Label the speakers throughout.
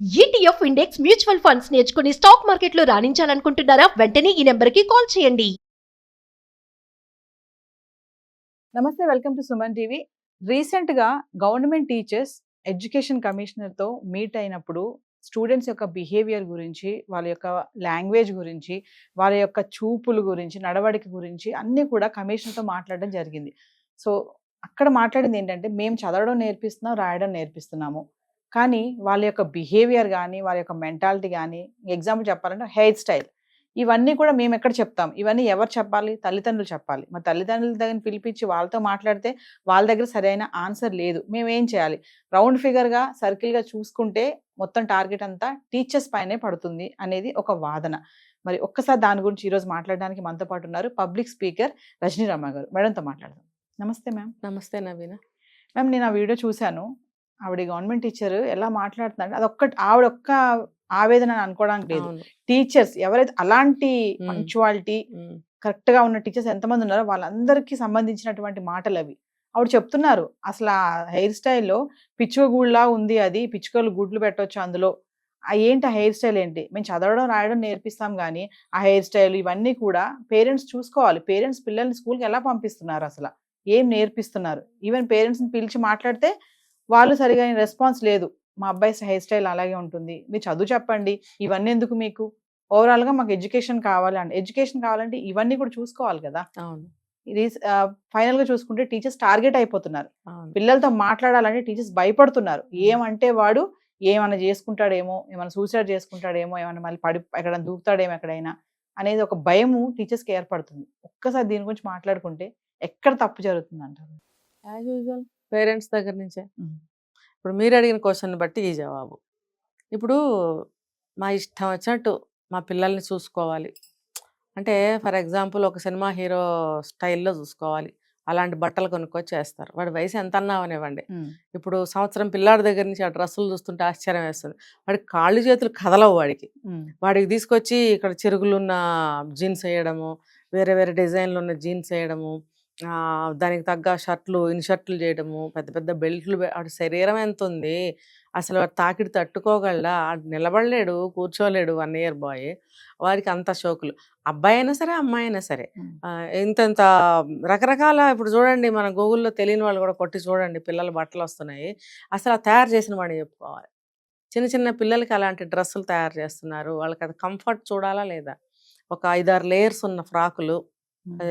Speaker 1: ETF index mutual funds నేర్చుకుని stock మార్కెట్లో రాణించాలనుకుంటున్నారా? వెంటనే ఈ నెంబర్కి కాల్ చేయండి.
Speaker 2: నమస్తే, వెల్కమ్ టు సుమన్ టీవీ. రీసెంట్‌గా గవర్నమెంట్ టీచర్స్ ఎడ్యుకేషన్ కమిషనర్‌తో మీట్ అయినప్పుడు స్టూడెంట్స్ యొక్క బిహేవియర్ గురించి, వాళ్ళ యొక్క లాంగ్వేజ్ గురించి, వాళ్ళ యొక్క చూపులు గురించి, నడవడిక గురించి అన్నీ కూడా కమిషనర్‌తో మాట్లాడడం జరిగింది. సో, అక్కడ మాట్లాడింది ఏంటంటే, మేము చదవడం నేర్పిస్తున్నాం, రాయడం నేర్పిస్తున్నాము. కానీ వాళ్ళ యొక్క బిహేవియర్ గానీ, వాళ్ళ యొక్క మెంటాలిటీ గానీ, ఎగ్జాంపుల్ చెప్పాలంటే హెయిర్ స్టైల్. ఇవన్నీ కూడా మేమెక్కడ చెప్తాం? ఇవన్నీ ఎవరు చెప్పాలి? తల్లిదండ్రులు చెప్పాలి. మరి తల్లిదండ్రుల దగ్గర పిలిపించి వాళ్ళతో మాట్లాడితే వాళ్ళ దగ్గర సరైన ఆన్సర్ లేదు. మేమేం చేయాలి? రౌండ్ ఫిగర్‌గా, సర్కిల్‌గా చూసుకుంటే మొత్తం టార్గెట్ అంతా టీచర్స్ పైనే పడుతుంది అనేది ఒక వాదన. మరి ఒక్కసారి దాని గురించి ఈరోజు మాట్లాడడానికి మనతో పాటు ఉన్నారు పబ్లిక్ స్పీకర్ రజనీ రమ గారు. మేడంతో మాట్లాడదాం. నమస్తే మ్యామ్.
Speaker 3: నమస్తే నవీన.
Speaker 2: మ్యామ్, నేను ఆ వీడియో చూశాను. ఆవిడ గవర్నమెంట్ టీచర్ ఎలా మాట్లాడుతున్నారంటే ఆవిడొక్క ఆవేదన అని అనుకోవడానికి లేదు.
Speaker 3: అవును.
Speaker 2: టీచర్స్ ఎవరైతే అలాంటి పంక్చువాలిటీ కరెక్ట్‌గా ఉన్న టీచర్స్ ఎంతమంది ఉన్నారో వాళ్ళందరికీ సంబంధించినటువంటి మాటలవి. ఆవిడ చెప్తున్నారు. అసలు ఆ హెయిర్ స్టైల్‌లో పిచ్చుక గూడులా ఉంది అది. పిచ్చుకలు గుడ్లు పెట్టొచ్చు అందులో. ఏంటి ఆ హెయిర్ స్టైల్ ఏంటి? మేము చదవడం, రాయడం నేర్పిస్తాం గానీ, ఆ హెయిర్ స్టైల్ ఇవన్నీ కూడా పేరెంట్స్ చూసుకోవాలి. పేరెంట్స్ పిల్లల్ని స్కూల్‌కి ఎలా పంపిస్తున్నారు అసల? ఏం నేర్పిస్తున్నారు? ఈవెన్ పేరెంట్స్‌ని పిలిచి మాట్లాడితే వాళ్ళు సరిగైన రెస్పాన్స్ లేదు. మా అబ్బాయి హెయిర్ స్టైల్ అలాగే ఉంటుంది. మీరు చదువు చెప్పండి. ఇవన్నీ ఎందుకు మీకు? ఓవరాల్‌గా మాకు ఎడ్యుకేషన్ కావాలి అంటే, ఎడ్యుకేషన్ కావాలంటే ఇవన్నీ కూడా చూసుకోవాలి కదా!
Speaker 3: అవును.
Speaker 2: ఇది ఫైనల్‌గా చూసుకుంటే టీచర్స్ టార్గెట్ అయిపోతున్నారు.
Speaker 3: అవును.
Speaker 2: పిల్లలతో మాట్లాడాలంటే టీచర్స్ భయపడుతున్నారు. ఏమంటే వాడు ఏమన్నా చేసుకుంటాడేమో, ఏమన్నా సూసైడ్ చేసుకుంటాడేమో, ఏమన్నా మళ్ళీ ఎక్కడైనా దూకుతాడేమో ఎక్కడైనా అనేది ఒక భయము టీచర్స్‌కి ఏర్పడుతుంది. ఒక్కసారి దీని గురించి మాట్లాడుకుంటే ఎక్కడ తప్పు జరుగుతుందంటారు?
Speaker 3: యాజ్ యూజువల్ పేరెంట్స్ దగ్గర నుంచే.
Speaker 2: హ్మ్.
Speaker 3: ఇప్పుడు మీరు అడిగిన క్వశ్చన్ బట్టి ఈ జవాబు. ఇప్పుడు మా ఇష్టం వచ్చినట్టు మా పిల్లల్ని చూసుకోవాలి. అంటే ఫర్ ఎగ్జాంపుల్ ఒక సినిమా హీరో స్టైల్‌లో చూసుకోవాలి. అలాంటి బట్టలు కొనుక్కొచ్చి ఏస్తారు. వాడి వయసు ఎంతన్నా అవనివ్వండి.
Speaker 2: హ్మ్.
Speaker 3: ఇప్పుడు సంవత్సరం పిల్లాడి దగ్గర నుంచి ఆ డ్రెస్సులు చూస్తుంటే ఆశ్చర్యం వేస్తుంది. వాడికి కాళ్ళు చేతులు కదలవు వాడికి.
Speaker 2: హ్మ్.
Speaker 3: వాడికి తీసుకొచ్చి ఇక్కడ చిరుగులున్న జీన్స్ వేయడము, వేరే వేరే డిజైన్లు ఉన్న జీన్స్ వేయడము, దానికి తగ్గ షర్ట్లు ఇన్‌షర్ట్లు చేయడము, పెద్ద పెద్ద బెల్ట్లు ఆడి శరీరం ఎంత ఉంది, అసలు వాడు తాకిడి తట్టుకోగలడా? ఆడు నిలబడలేడు, కూర్చోలేడు 1 ఇయర్ బాయ్. వాడికి అంత షోకులు. అబ్బాయి అయినా సరే, అమ్మాయి అయినా సరే.
Speaker 2: హ్మ్.
Speaker 3: ఇంతంత రకరకాల ఇప్పుడు చూడండి, మన గూగుల్‌లో తెలియని వాళ్ళు కూడా కొట్టి చూడండి, పిల్లల బట్టలు వస్తున్నాయి. అసలు ఆ తయారు చేసిన వాడిని చెప్పుకోవాలి. చిన్న చిన్న పిల్లలకి అలాంటి డ్రెస్సులు తయారు చేస్తున్నారు. వాళ్ళకి అది కంఫర్ట్ చూడాలా లేదా? ఒక 5, 6 లేయర్స్ ఉన్న ఫ్రాకులు,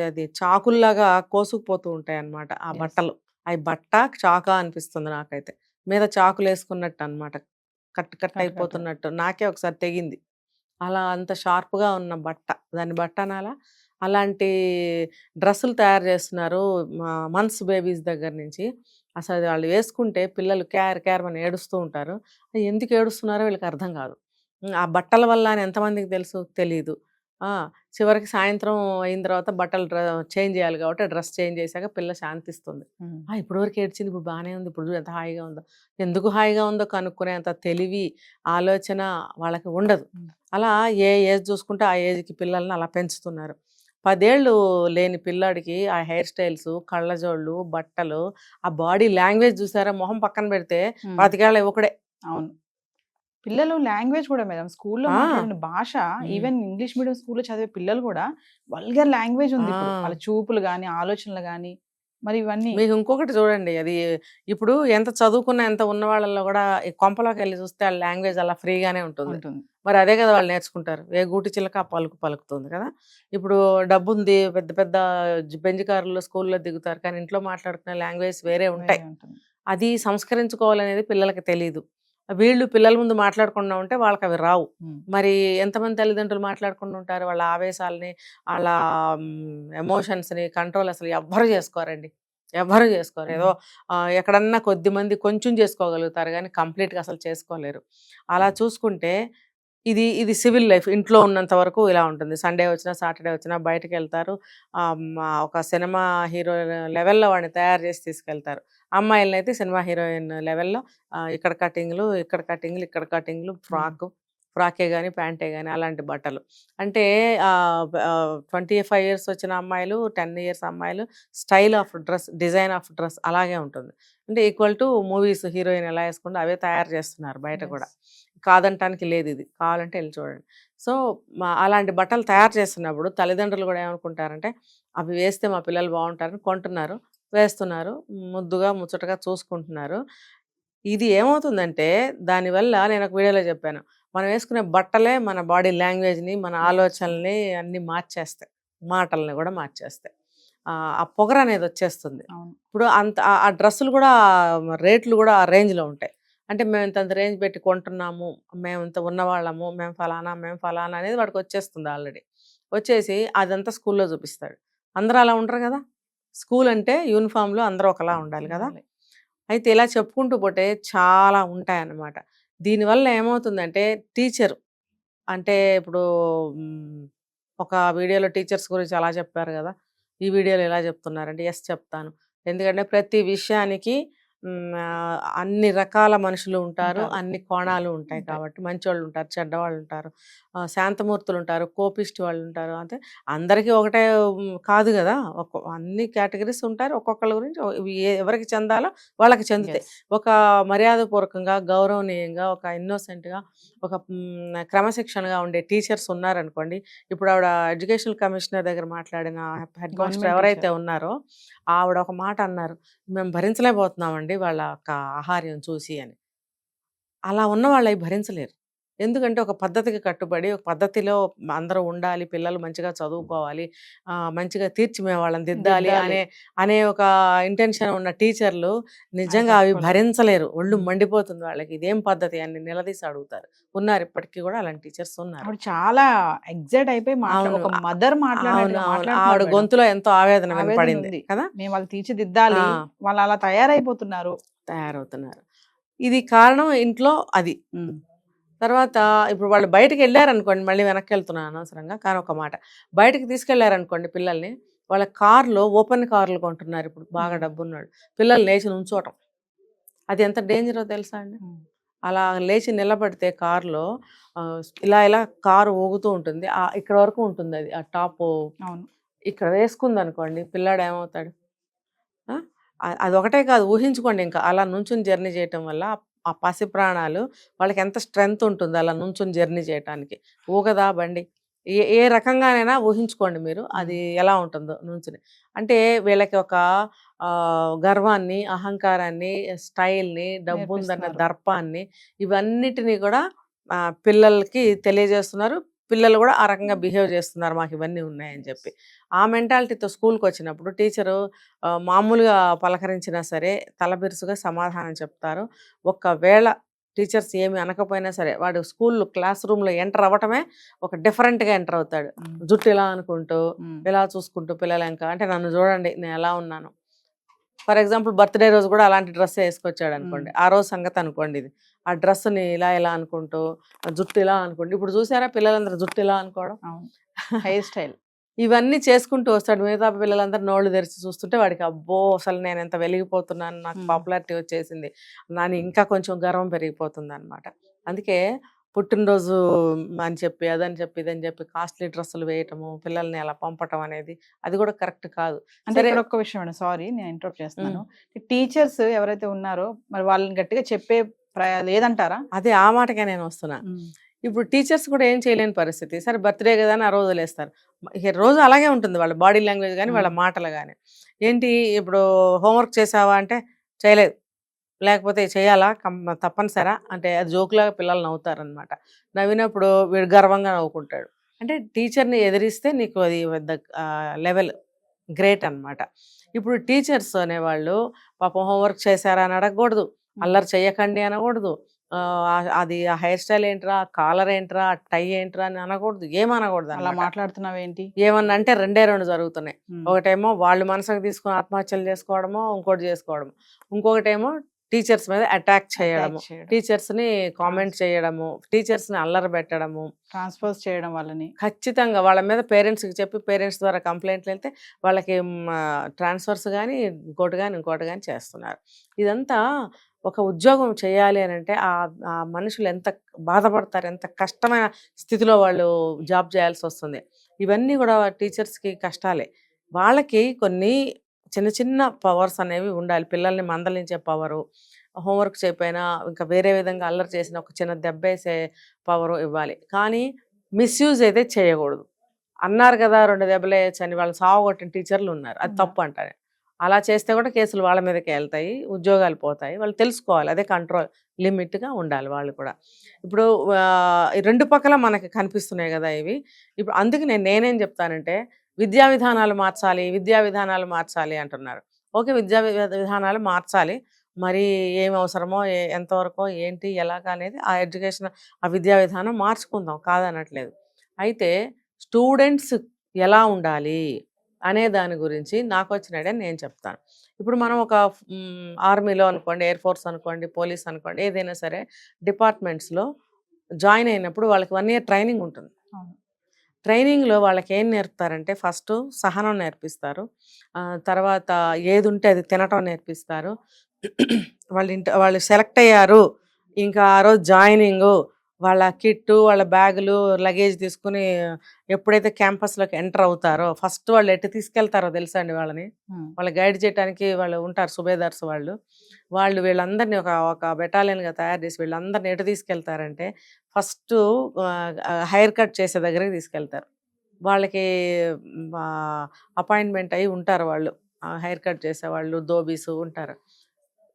Speaker 3: అది చాకుల్లాగా కోసుకుపోతూ ఉంటాయన్నమాట ఆ
Speaker 2: యెస్.
Speaker 3: బట్టలు. అయి బట్ట, చాకా అనిపిస్తుంది నాకైతే. మీద చాకులేసుకున్నట్టు అన్నమాట. Cut cut
Speaker 2: cut cut.
Speaker 3: అయిపోతున్నట్టు. నాకే ఒకసారి తెగింది. అలా అంత షార్ప్‌గా ఉన్న బట్ట. దాన్ని బట్ట అనాలా? అలాంటి డ్రెస్సులు తయారు చేస్తున్నారు. మంత్స్ బేబీస్ దగ్గర నుంచి. అసలు వాళ్ళు వేసుకుంటే పిల్లలు క్యార్ క్యార్‌మని ఏడుస్తూ ఉంటారు. ఎందుకు ఏడుస్తున్నారో వీళ్ళకి అర్థం కాదు. ఆ బట్టల వల్ల అని ఎంతమందికి తెలుసు? తెలీదు. ఆ! చివరికి సాయంత్రం అయిన తర్వాత బట్టలు చేంజ్ చేయాలి కాబట్టి డ్రెస్ చేంజ్ చేశాక పిల్ల శాంతిస్తుంది.
Speaker 2: హ్మ్.
Speaker 3: ఇప్పటివరకు ఏడ్చింది, ఇప్పుడు బానే ఉంది. ఇప్పుడు చూడు ఎంత హాయిగా ఉందో. ఎందుకు హాయిగా ఉందో కనుక్కునేంత తెలివి, ఆలోచన వాళ్ళకి ఉండదు.
Speaker 2: హ్మ్.
Speaker 3: అలా ఏ ఏజ్ చూసుకుంటే ఆ ఏజ్‌కి పిల్లల్ని అలా పెంచుతున్నారు. 10 ఏళ్ళు లేని పిల్లాడికి ఆ హెయిర్ స్టైల్సు, కళ్ళజోళ్ళు, బట్టలు, ఆ బాడీ లాంగ్వేజ్ చూసారా? మొహం పక్కన పెడితే
Speaker 2: హ్మ్.
Speaker 3: 25 ఏళ్ల యువకుడే.
Speaker 2: అవును. పిల్లలు లాంగ్వేజ్ కూడా మేడం స్కూల్‌లో
Speaker 3: ఆ!
Speaker 2: మాట్లాడిన భాష, ఈవెన్ ఇంగ్లీష్ మీడియం స్కూల్‌లో చదివే పిల్లలు కూడా వల్గర్ లాంగ్వేజ్ ఉంది ఇప్పుడు.
Speaker 3: ఆ!
Speaker 2: వాళ్ళ చూపులు గాని, ఆలోచనలు గాని, మరి ఇవన్నీ.
Speaker 3: మీకు ఇంకొకటి చూడండి. అది ఇప్పుడు ఎంత చదువుకున్న, ఎంత ఉన్న వాళ్ళలో కూడా ఈ కొంపలోకెళ్ళి చూస్తే ఆ లాంగ్వేజ్ అలా ఫ్రీగానే ఉంటుంది.
Speaker 2: ఉంటుంది.
Speaker 3: మరి అదే కదా వాళ్ళు నేర్చుకుంటారు. ఏ గూటి చిలక ఆ పలుకు పలుకుతుంది కదా! ఇప్పుడు డబ్బుంది, పెద్ద పెద్ద బెంజ్ కార్‌లో స్కూల్‌లో దిగుతారు. కానీ ఇంట్లో మాట్లాడుకునే లాంగ్వేజ్ వేరే ఉంటాయి.
Speaker 2: వేరే ఉంటుంది.
Speaker 3: అది సంస్కరించుకోవాలనేది పిల్లలకి తెలీదు. వీళ్ళు పిల్లల ముందు మాట్లాడకుండా ఉంటే వాళ్ళకవి రావు.
Speaker 2: హ్మ్.
Speaker 3: మరి ఎంతమంది తల్లిదండ్రులు మాట్లాడకుండా ఉంటారు? వాళ్ళ ఆవేశాలని, ఆళ్ళ ఎమోషన్స్‌ని కంట్రోల్ అసలు ఎవ్వరు చేసుకోరండి. ఎవ్వరు చేసుకోరు. ఏదో ఎక్కడన్నా కొద్దిమంది కొంచెం చేసుకోగలుగుతారు గానీ కంప్లీట్‌గా అసలు చేసుకోలేరు. అలా చూసుకుంటే ఇది సివిల్ లైఫ్. ఇంట్లో ఉన్నంత వరకు ఇలా ఉంటుంది. సండే వచ్చినా, సాటర్‌డే వచ్చినా బయటికెళ్తారు. ఒక సినిమా హీరో లెవెల్‌లో వాడిని తయారు చేసి తీసుకెళ్తారు. అమ్మాయిలనైతే సినిమా హీరోయిన్ లెవెల్‌లో ఇక్కడ కటింగ్‌లు, ఇక్కడ కటింగ్‌లు, ఇక్కడ కటింగ్‌లు, ఫ్రాకే గాని, ప్యాంటే గాని అలాంటి బట్టలు. అంటే 25 ఇయర్స్ వచ్చిన అమ్మాయిలు, 10 ఇయర్స్ అమ్మాయిలు style of dress, design of dress అలాగే ఉంటుంది. అంటే ఈక్వల్ టు మూవీస్ హీరోయిన్ ఎలా ఏసుకుందో అవే తయారు చేస్తున్నారు బయట కూడా.
Speaker 2: యెస్.
Speaker 3: కాదంటానికి లేదు, ఇది కావాలంటే వెళ్ళి చూడండి. సో అలాంటి బట్టలు తయారు చేస్తున్నప్పుడు తల్లిదండ్రులు కూడా ఏమనుకుంటారంటే అవి వేస్తే మా పిల్లలు బాగుంటారని కొంటున్నారు, వేస్తున్నారు, ముద్దుగా ముచ్చటగా చూసుకుంటున్నారు. ఇది ఏమవుతుందంటే దానివల్ల నేను ఒక వీడియోలో చెప్పాను, మనం వేసుకునే బట్టలే మన బాడీ లాంగ్వేజ్ని, మన ఆలోచనల్ని అన్ని మార్చేస్తాయి, మాటల్ని కూడా మార్చేస్తాయి. ఆ పొగర అనేది వచ్చేస్తుంది. ఇప్పుడు అంత ఆ డ్రెస్సులు కూడా రేట్లు కూడా ఆ రేంజ్లో ఉంటాయి. అంటే మేము ఇంత రేంజ్ పెట్టి కొంటున్నాము, మేము ఇంత ఉన్నవాళ్ళము, మేము ఫలానా అనేది వాడికి వచ్చేస్తుంది ఆల్రెడీ. వచ్చేసి అదంతా స్కూల్లో చూపిస్తాడు. అందరూ అలా ఉండరు కదా, స్కూల్ అంటే యూనిఫామ్లో అందరూ ఒకలా ఉండాలి కదా. అయితే ఇలా చెప్పుకుంటూ పోతే చాలా ఉంటాయన్నమాట. దీనివల్ల ఏమవుతుందంటే టీచర్ అంటే ఇప్పుడు ఒక వీడియోలో టీచర్స్ గురించి అలా చెప్పారు కదా, ఈ వీడియోలో ఎలా చెప్తున్నారంటే ఎస్ చెప్తాను. ఎందుకంటే ప్రతి విషయానికి అన్ని రకాల మనుషులు ఉంటారు, అన్ని కోణాలు ఉంటాయి కాబట్టి. మంచివాళ్ళు ఉంటారు, చెడ్డవాళ్ళు ఉంటారు, శాంతమూర్తులు ఉంటారు, కోపిస్ట్ వాళ్ళు ఉంటారు. అంటే అందరికీ ఒకటే కాదు కదా, అన్ని కేటగిరీస్ ఉంటారు. ఒక్కొక్కళ్ళ గురించి ఎవరికి చెందాలో వాళ్ళకి చెందుతాయి. ఒక మర్యాదపూర్వకంగా, గౌరవనీయంగా, ఒక ఇన్నోసెంట్గా, ఒక క్రమశిక్షణగా ఉండే టీచర్స్ ఉన్నారనుకోండి. ఇప్పుడు ఆవిడ ఎడ్యుకేషన్ కమిషనర్ దగ్గర మాట్లాడిన హెడ్ మాస్టర్ ఎవరైతే ఉన్నారో ఆవిడ ఒక మాట అన్నారు, మేము భరించలేకపోతున్నామండి వాళ్ళ ఆహార్యం చూసి అని. అలా ఉన్న వాళ్ళు అవి భరించలేరు. ఎందుకంటే ఒక పద్ధతికి కట్టుబడి, ఒక పద్ధతిలో అందరూ ఉండాలి, పిల్లలు మంచిగా చదువుకోవాలి, మంచిగా తీర్చి మేము వాళ్ళని దిద్దాలి అనే ఒక ఇంటెన్షన్ ఉన్న టీచర్లు నిజంగా అవి భరించలేరు. ఒళ్ళు మండిపోతుంది వాళ్ళకి, ఇదేం పద్ధతి అని నిలదీసి అడుగుతారు. ఉన్నారు, ఇప్పటికీ కూడా అలాంటి టీచర్స్ ఉన్నారు.
Speaker 2: చాలా ఎగ్జైట్ అయిపోయి ఒక మదర్
Speaker 3: ఆవిడ గొంతులో ఎంతో ఆవేదన వినపడింది కదా.
Speaker 2: మేము వాళ్ళు తీర్చిదిద్దాలి, వాళ్ళు అలా తయారవుతున్నారు.
Speaker 3: ఇది కారణం ఇంట్లో అది. తర్వాత ఇప్పుడు వాళ్ళు బయటకు వెళ్ళారనుకోండి, మళ్ళీ వెనక్కి వెళ్తున్నాను అనవసరంగా, కానీ ఒక మాట, బయటకు తీసుకెళ్లారనుకోండి పిల్లల్ని, వాళ్ళ కార్లో ఓపెన్ కార్లు కొంటున్నారు ఇప్పుడు, బాగా డబ్బున్నాడు, పిల్లలు లేచి నుంచోటం, అది ఎంత డేంజరో తెలుసా అండి. అలా లేచి నిలబడితే కారులో ఇలా కారు ఊగుతూ ఉంటుంది, ఇక్కడ వరకు ఉంటుంది అది, ఆ టాప్ ఇక్కడ వేసుకుంది అనుకోండి, పిల్లాడు ఏమవుతాడు. అది ఒకటే కాదు, ఊహించుకోండి, ఇంకా అలా నుంచుని జర్నీ చేయటం వల్ల ఆ పసి ప్రాణాలు వాళ్ళకి ఎంత స్ట్రెంగ్త్ ఉంటుంది అలా నుంచుని జర్నీ చేయడానికి. ఊగదా బండి, ఏ రకంగానైనా ఊహించుకోండి మీరు, అది ఎలా ఉంటుందో నుంచుని. అంటే వీళ్ళకి ఒక గర్వాన్ని, అహంకారాన్ని, స్టైల్ని, డబ్బు ఉందన్న దర్పాన్ని, ఇవన్నిటినీ కూడా పిల్లలకి తెలియజేస్తున్నారు. పిల్లలు కూడా ఆ రకంగా బిహేవ్ చేస్తున్నారు, మాకు ఇవన్నీ ఉన్నాయని చెప్పి. ఆ మెంటాలిటీతో స్కూల్కి వచ్చినప్పుడు టీచరు మామూలుగా పలకరించినా సరే తలబిరుసుగా సమాధానం చెప్తారు. ఒకవేళ టీచర్స్ ఏమి అనకపోయినా సరే వాడు స్కూల్ క్లాస్ రూమ్లో ఎంటర్ అవ్వటమే ఒక డిఫరెంట్గా ఎంటర్ అవుతాడు. జుట్టు ఇలా అనుకుంటూ, ఇలా చూసుకుంటూ పిల్లలు ఇంకా, అంటే నన్ను చూడండి నేను ఎలా ఉన్నాను. ఫర్ ఎగ్జాంపుల్ బర్త్డే రోజు కూడా అలాంటి డ్రెస్ వేసుకొచ్చాడు అనుకోండి, ఆ రోజు సంగతి అనుకోండి ఇది, ఆ డ్రెస్ని ఇలా అనుకుంటూ, జుట్టు ఇలా అనుకోండి. ఇప్పుడు చూసారా పిల్లలందరూ జుట్టు ఇలా అనుకోవడం,
Speaker 2: హెయిర్ స్టైల్,
Speaker 3: ఇవన్నీ చేసుకుంటూ వస్తాడు. మిగతా పిల్లలందరూ నోళ్ళు తెరిచి చూస్తుంటే వాడికి అబ్బో అసలు నేను ఎంత వెలిగిపోతున్నాను, నాకు పాపులారిటీ వచ్చేసింది, నాని ఇంకా కొంచెం గర్వం పెరిగిపోతుంది అనమాట. అందుకే పుట్టినరోజు అని చెప్పి అదని చెప్పి ఇదని చెప్పి కాస్ట్లీ డ్రెస్సులు వేయటము, పిల్లల్ని అలా పంపటం అనేది అది కూడా కరెక్ట్ కాదు.
Speaker 2: అంటే ఒక్క విషయం అండి, సారీ నేను ఇంటరప్ట్ చేస్తున్నాను, టీచర్స్ ఎవరైతే ఉన్నారో మరి వాళ్ళని గట్టిగా చెప్పే లేదంటారా?
Speaker 3: అదే ఆ మాటకే నేను వస్తున్నా. ఇప్పుడు టీచర్స్ కూడా ఏం చేయలేని పరిస్థితి. సరే బర్త్డే కదా అని ఆ రోజు వదిలేస్తారు, రోజు అలాగే ఉంటుంది వాళ్ళ బాడీ లాంగ్వేజ్ కానీ వాళ్ళ మాటలు కానీ. ఏంటి ఇప్పుడు హోంవర్క్ చేసావా అంటే చేయలేదు, లేకపోతే చేయాలా తప్పనిసరా అంటే అది జోకులాగా పిల్లలు నవ్వుతారనమాట. నవ్వినప్పుడు వీడు గర్వంగా నవ్వుకుంటాడు. అంటే టీచర్ని ఎదిరిస్తే నీకు అది పెద్ద లెవెల్ గ్రేట్ అనమాట. ఇప్పుడు టీచర్స్ అనేవాళ్ళు పాపం హోంవర్క్ చేశారా అని అడగకూడదు, అల్లరి చెయ్యకండి అనకూడదు, అది ఆ హెయిర్ స్టైల్ ఏంట్రా, కాలర్ ఏంట్రా, టై ఏంట్రా అని అనకూడదు, ఏమనకూడదు.
Speaker 2: అలా మాట్లాడుతున్నావు ఏంటి
Speaker 3: ఏమన్నా అంటే రెండు జరుగుతున్నాయి. ఒకటేమో వాళ్ళు మనసుకు తీసుకుని ఆత్మహత్యలు చేసుకోవడమో, ఇంకోటి చేసుకోవడము, ఇంకొకటేమో టీచర్స్ మీద అటాక్ చేయడము, టీచర్స్ని కామెంట్ చేయడము, టీచర్స్ని అల్లరి పెట్టడము,
Speaker 2: ట్రాన్స్ఫర్స్ చేయడం, వాళ్ళని
Speaker 3: ఖచ్చితంగా వాళ్ళ మీద పేరెంట్స్కి చెప్పి పేరెంట్స్ ద్వారా కంప్లైంట్లు వెళ్తే వాళ్ళకి ట్రాన్స్ఫర్స్ కానీ ఇంకోటి కానీ చేస్తున్నారు. ఇదంతా ఒక ఉద్యోగం చేయాలి అని అంటే ఆ మనుషులు ఎంత బాధపడతారు, ఎంత కష్టమైన స్థితిలో వాళ్ళు జాబ్ చేయాల్సి వస్తుంది. ఇవన్నీ కూడా టీచర్స్కి కష్టాలే. వాళ్ళకి కొన్ని చిన్న చిన్న పవర్స్ అనేవి ఉండాలి, పిల్లల్ని మందలించే పవరు, హోంవర్క్ చేయకపోయినా ఇంకా వేరే విధంగా అల్లరి చేసిన ఒక చిన్న దెబ్బేసే పవర్ ఇవ్వాలి. కానీ మిస్యూజ్ అయితే చేయకూడదు. అన్నారు కదా 2 దెబ్బలు వేయచ్చు అని, వాళ్ళు సావగొట్టిన టీచర్లు ఉన్నారు. అది తప్పు అంటారు. అలా చేస్తే కూడా కేసులు వాళ్ళ మీదకే వెళ్తాయి, ఉద్యోగాలు పోతాయి. వాళ్ళు తెలుసుకోవాలి, అదే కంట్రోల్ లిమిట్గా ఉండాలి వాళ్ళు కూడా. ఇప్పుడు ఈ 2 పక్కల మనకి కనిపిస్తున్నాయి కదా ఇవి. ఇప్పుడు అందుకు నేనేం చెప్తానంటే విద్యా విధానాలు మార్చాలి, విద్యా విధానాలు మార్చాలి అంటున్నారు. ఓకే, విధానాలు మార్చాలి. మరి ఏం అవసరమో ఎంతవరకో ఏంటి ఎలాగా అనేది ఆ ఎడ్యుకేషన్ ఆ విద్యా విధానం మార్చుకుందాం, కాదనట్లేదు. అయితే స్టూడెంట్స్ ఎలా ఉండాలి అనే దాని గురించి నాకు వచ్చిన ఐడియా నేను చెప్తాను. ఇప్పుడు మనం ఒక ఆర్మీలో అనుకోండి, ఎయిర్ ఫోర్స్ అనుకోండి, పోలీస్ అనుకోండి, ఏదైనా సరే డిపార్ట్మెంట్స్లో జాయిన్ అయినప్పుడు వాళ్ళకి 1 ఇయర్ ట్రైనింగ్ ఉంటుంది. ట్రైనింగ్లో వాళ్ళకి ఏం నేర్పుతారంటే ఫస్ట్ సహనం నేర్పిస్తారు, తర్వాత ఏది ఉంటే అది తినటం నేర్పిస్తారు. వాళ్ళు సెలెక్ట్ అయ్యారు, ఇంకా ఆ రోజు జాయినింగు, వాళ్ళ కిట్టు, వాళ్ళ బ్యాగులు, లగేజ్ తీసుకుని ఎప్పుడైతే క్యాంపస్లోకి ఎంటర్ అవుతారో ఫస్ట్ వాళ్ళు ఎటు తీసుకెళ్తారో తెలుసా అండి వాళ్ళని. వాళ్ళు గైడ్ చేయడానికి వాళ్ళు ఉంటారు, సుబేదార్స్ వాళ్ళు వీళ్ళందరినీ ఒక బెటాలియన్గా తయారు చేసి వీళ్ళందరినీ ఎటు తీసుకెళ్తారంటే ఫస్ట్ హెయిర్ కట్ చేసే దగ్గరికి తీసుకెళ్తారు. వాళ్ళకి అపాయింట్మెంట్ అయ్యి ఉంటారు, వాళ్ళు హెయిర్ కట్ చేసేవాళ్ళు, ధోబీసు ఉంటారు,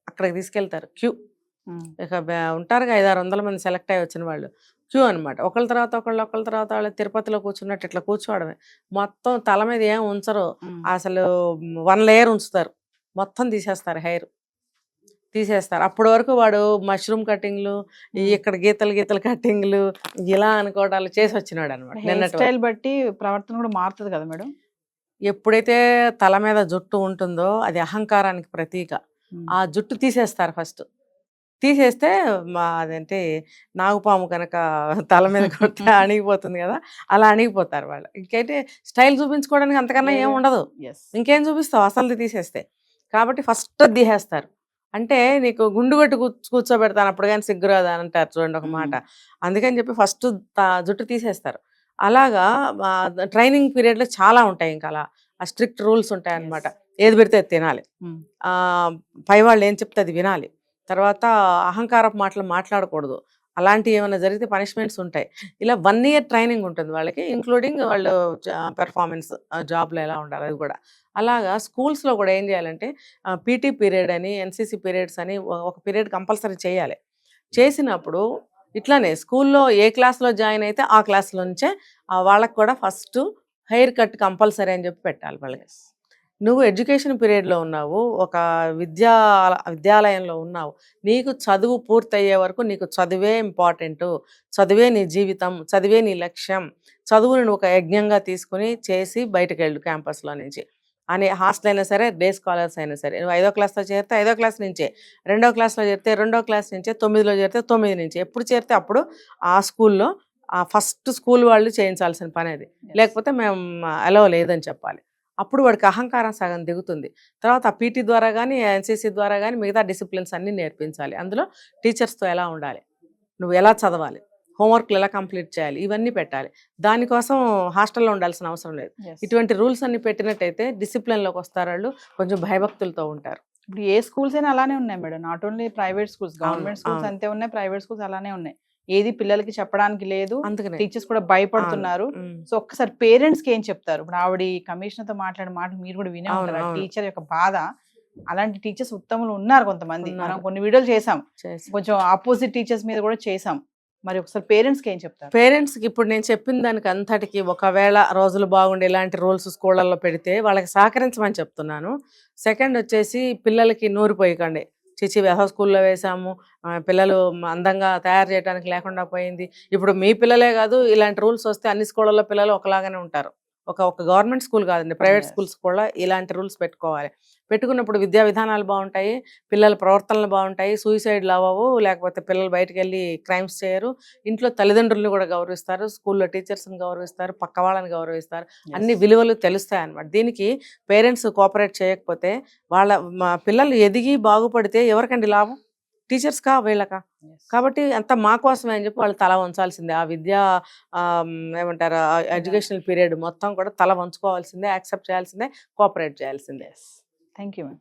Speaker 3: అక్కడికి తీసుకెళ్తారు. క్యూ ఇక ఉంటారుగా 500-600 మంది సెలెక్ట్ అయ్యి వచ్చిన వాళ్ళు, క్యూ అనమాట. ఒకళ్ళ తర్వాత వాళ్ళు తిరుపతిలో కూర్చున్నట్టు ఇట్లా కూర్చోవడమే. మొత్తం తల మీద ఏం ఉంచరు, అసలు 1 లేయర్ ఉంచుతారు, మొత్తం తీసేస్తారు, తీసేస్తారు. అప్పటి వరకు వాడు మష్రూమ్ కటింగ్లు, ఇక్కడ గీతలు కటింగ్లు ఇలా అనుకోవడాలు చేసి వచ్చినాడు అనమాట.
Speaker 2: హెయిర్ స్టైల్ బట్టి ప్రవర్తన కూడా మారుతుంది కదా మేడం.
Speaker 3: ఎప్పుడైతే తల మీద జుట్టు ఉంటుందో అది అహంకారానికి ప్రతీక. ఆ జుట్టు తీసేస్తారు ఫస్ట్. తీసేస్తే అదేంటి నాగుపాము కనుక తల మీద కొడితే అణిగిపోతుంది కదా, అలా అణిగిపోతారు వాళ్ళు. ఇంకైతే స్టైల్ చూపించుకోవడానికి అంతకన్నా ఏం ఉండదు, ఇంకేం చూపిస్తావు అసలు తీసేస్తే. కాబట్టి ఫస్ట్ తీసేస్తారు. అంటే నీకు గుండు కొట్టి కూర్చోబెడతాను అప్పుడు కానీ సిగ్గురాదు అని అంటారు చూడండి ఒక మాట. అందుకని చెప్పి ఫస్ట్ జుట్టు తీసేస్తారు. అలాగా ట్రైనింగ్ పీరియడ్లో చాలా ఉంటాయి, ఇంకా అలా ఆ స్ట్రిక్ట్ రూల్స్ ఉంటాయి అన్నమాట. ఏది పెడితే అది తినాలి, పై వాళ్ళు ఏం చెప్తే అది వినాలి, తర్వాత అహంకారపు మాటలు మాట్లాడకూడదు, అలాంటివి ఏమైనా జరిగితే పనిష్మెంట్స్ ఉంటాయి. ఇలా 1 ఇయర్ ట్రైనింగ్ ఉంటుంది వాళ్ళకి, ఇంక్లూడింగ్ వాళ్ళు పెర్ఫార్మెన్స్ జాబ్లో ఎలా ఉండాలి అది కూడా. అలాగా స్కూల్స్లో కూడా ఏం చేయాలంటే పీటీ పీరియడ్ అని, ఎన్సీసీ పీరియడ్స్ అని ఒక పీరియడ్ కంపల్సరీ చేయాలి. చేసినప్పుడు ఇట్లానే స్కూల్లో ఏ క్లాస్లో జాయిన్ అయితే ఆ క్లాస్లో నుంచే వాళ్ళకి కూడా ఫస్ట్ హెయిర్ కట్ కంపల్సరీ అని చెప్పి పెట్టాలి వాళ్ళకి. నువ్వు ఎడ్యుకేషన్ పీరియడ్లో ఉన్నావు, ఒక విద్యాలయంలో ఉన్నావు, నీకు చదువు పూర్తయ్యే వరకు నీకు చదువే ఇంపార్టెంటు, చదువే నీ జీవితం, చదివే నీ లక్ష్యం, చదువుని నువ్వు ఒక యజ్ఞంగా తీసుకుని చేసి బయటకు వెళ్ళు క్యాంపస్లో నుంచి అని. హాస్టల్ అయినా సరే, డే స్కాలర్స్ అయినా సరే, నువ్వు 5వ క్లాస్లో చేరితే 5వ క్లాస్ నుంచే, 2వ క్లాస్లో చేరితే 2వ క్లాస్ నుంచే, 9లో చేరితే 9 నుంచి, ఎప్పుడు చేరితే అప్పుడు ఆ స్కూల్లో ఆ ఫస్ట్ స్కూల్ వాళ్ళు చేయించాల్సిన పని అది, లేకపోతే మేము అలో లేదని చెప్పాలి. అప్పుడు వాడికి అహంకారం సగం దిగుతుంది. తర్వాత ఆ పీటీ ద్వారా కానీ, ఎన్సీసీ ద్వారా కానీ మిగతా డిసిప్లిన్స్ అన్నీ నేర్పించాలి. అందులో టీచర్స్తో ఎలా ఉండాలి, నువ్వు ఎలా చదవాలి, హోంవర్క్లు ఎలా కంప్లీట్ చేయాలి, ఇవన్నీ పెట్టాలి. దానికోసం హాస్టల్లో ఉండాల్సిన అవసరం లేదు. ఇటువంటి రూల్స్ అన్ని పెట్టినట్టయితే డిసిప్లిన్లోకి వస్తారు, వాళ్ళు కొంచెం భయభక్తులతో ఉంటారు.
Speaker 2: ఇప్పుడు ఏ స్కూల్స్ అయినా అలానే ఉన్నాయి madam, not only private schools, government schools అంతే ఉన్నాయి, ప్రైవేట్ స్కూల్స్ అలానే ఉన్నాయి. ఏది పిల్లలకి చెప్పడానికి లేదు,
Speaker 3: అందుకనే
Speaker 2: టీచర్స్ కూడా భయపడుతున్నారు. సో ఒక్కసారి పేరెంట్స్ కి ఏం చెప్తారు? ఇప్పుడు ఆవిడ కమిషనర్ తో మాట్లాడే మాటలు మీరు కూడా వినే ఉంటారు, టీచర్ యొక్క బాధ. అలాంటి టీచర్స్ ఉత్తములు ఉన్నారు కొంతమంది, మనం కొన్ని వీడియోలు చేసాం, కొంచెం ఆపోజిట్ టీచర్స్ మీద కూడా చేసాం. మరి ఒకసారి పేరెంట్స్ కి ఏం చెప్తారు?
Speaker 3: పేరెంట్స్కి ఇప్పుడు నేను చెప్పిన దానికి అంతటికి ఒకవేళ రోజులు బాగుండి ఇలాంటి రూల్స్ స్కూళ్ళల్లో పెడితే వాళ్ళకి సహకరించమని చెప్తున్నాను. సెకండ్ వచ్చేసి పిల్లలకి నూరిపోయకండి, చిచి స్కూల్లో వేసాము, పిల్లలు అందంగా తయారు చేయడానికి లేకుండా పోయింది. ఇప్పుడు మీ పిల్లలే కాదు, ఇలాంటి రూల్స్ వస్తే అన్ని స్కూళ్ళల్లో పిల్లలు ఒకలాగానే ఉంటారు. ఒక గవర్నమెంట్ స్కూల్ కాదండి, ప్రైవేట్ స్కూల్స్ కూడా ఇలాంటి రూల్స్ పెట్టుకోవాలి. పెట్టుకున్నప్పుడు విద్యా విధానాలు బాగుంటాయి, పిల్లల ప్రవర్తనలు బాగుంటాయి, సూసైడ్లు అవ్వవు, లేకపోతే పిల్లలు బయటకు వెళ్ళి క్రైమ్స్ చేయరు, ఇంట్లో తల్లిదండ్రులను కూడా గౌరవిస్తారు, స్కూల్లో టీచర్స్ని గౌరవిస్తారు, పక్క వాళ్ళని గౌరవిస్తారు, అన్ని విలువలు తెలుస్తాయి అన్నమాట. దీనికి పేరెంట్స్ కోఆపరేట్ చేయకపోతే మా పిల్లలు ఎదిగి బాగుపడితే ఎవరికండి లాభం? టీచర్స్కా వీళ్ళకా? కాబట్టి అంతా మా కోసమే అని చెప్పి వాళ్ళు తల వంచాల్సిందే. ఆ విద్యా ఏమంటారు ఎడ్యుకేషనల్ పీరియడ్ మొత్తం కూడా తల వంచుకోవాల్సిందే, యాక్సెప్ట్ చేయాల్సిందే, కోఆపరేట్ చేయాల్సిందే.
Speaker 2: Thank you ma'am.